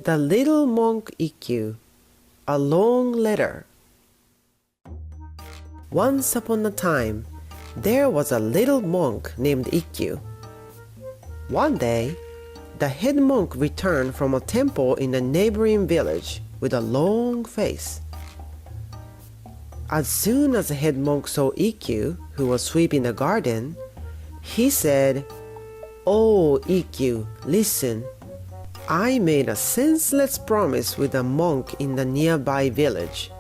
The Little Monk Ikkyu, A Long Letter. Once upon a time, there was a little monk named Ikkyu. One day, the head monk returned from a temple in a neighboring village with a long face. As soon as the head monk saw Ikkyu, who was sweeping the garden, he said, "Oh, Ikkyu, listen. I made a senseless promise with a monk in the nearby village.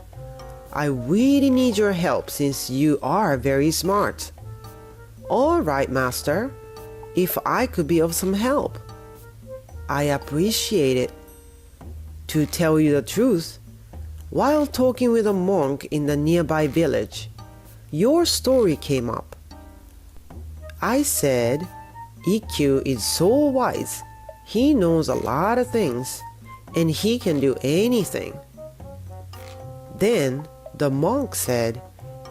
I really need your help since you are very smart." "All right, master, if I could be of some help." "I appreciate it. To tell you the truth, while talking with a monk in the nearby village, your story came up. I said, Ikkyu is so wise. He knows a lot of things, and he can do anything." Then the monk said,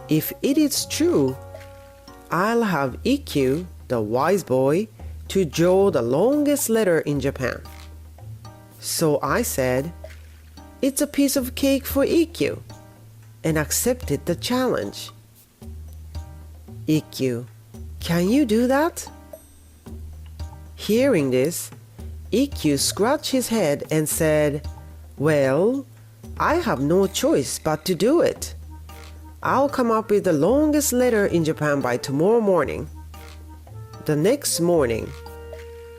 "If it is true, I'll have Ikkyu, the wise boy, to draw the longest letter in Japan." So I said, "It's a piece of cake for Ikkyu," and accepted the challenge. "Ikkyu, can you do that?" Hearing this, Ikkyu scratched his head and said, "Well, I have no choice but to do it. I'll come up with the longest letter in Japan by tomorrow morning." The next morning,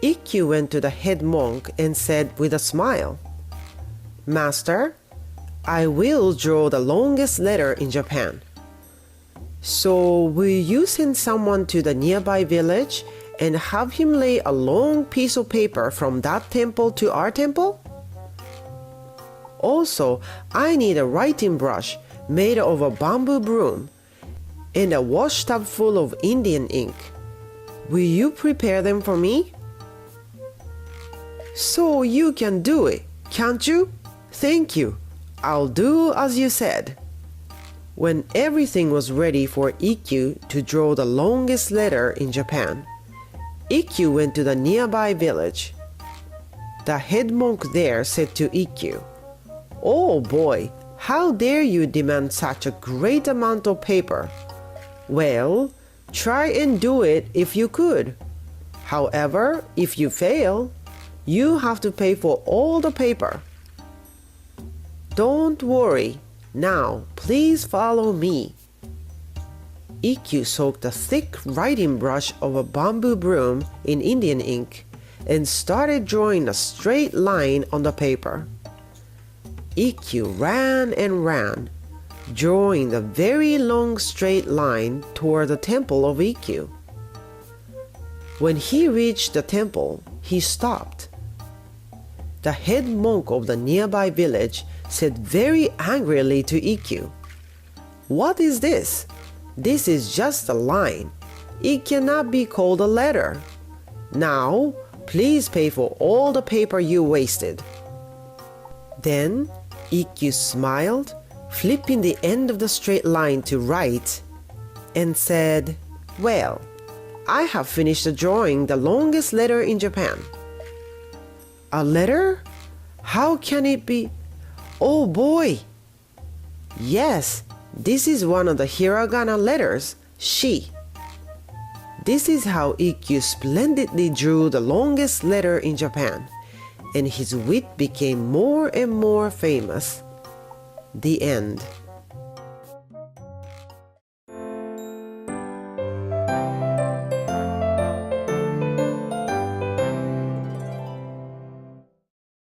Ikkyu went to the head monk and said with a smile, "Master, I will draw the longest letter in Japan. So will you send someone to the nearby village and have him lay a long piece of paper from that temple to our temple? Also, I need a writing brush made of a bamboo broom and a wash tub full of Indian ink. Will you prepare them for me?" "So you can do it, can't you?" "Thank you. I'll do as you said." When everything was ready for Ikkyu to draw the longest letter in Japan, Ikkyu went to the nearby village. The head monk there said to Ikkyu, "Oh boy, how dare you demand such a great amount of paper? Well, try and do it if you could. However, if you fail, you have to pay for all the paper." "Don't worry. Now, please follow me." Ikkyu soaked a thick writing brush of a bamboo broom in Indian ink and started drawing a straight line on the paper. Ikkyu ran and ran, drawing the very long straight line toward the temple of Ikkyu. When he reached the temple, he stopped. The head monk of the nearby village said very angrily to Ikkyu, "What is this? This is just a line. It cannot be called a letter. Now, please pay for all the paper you wasted." Then Ikkyu smiled, flipping the end of the straight line to right, and said, "Well, I have finished drawing the longest letter in Japan." "A letter? How can it be? Oh boy!" "Yes, this is one of the hiragana letters, shi." This is how Ikkyu splendidly drew the longest letter in Japan, and his wit became more and more famous. The end.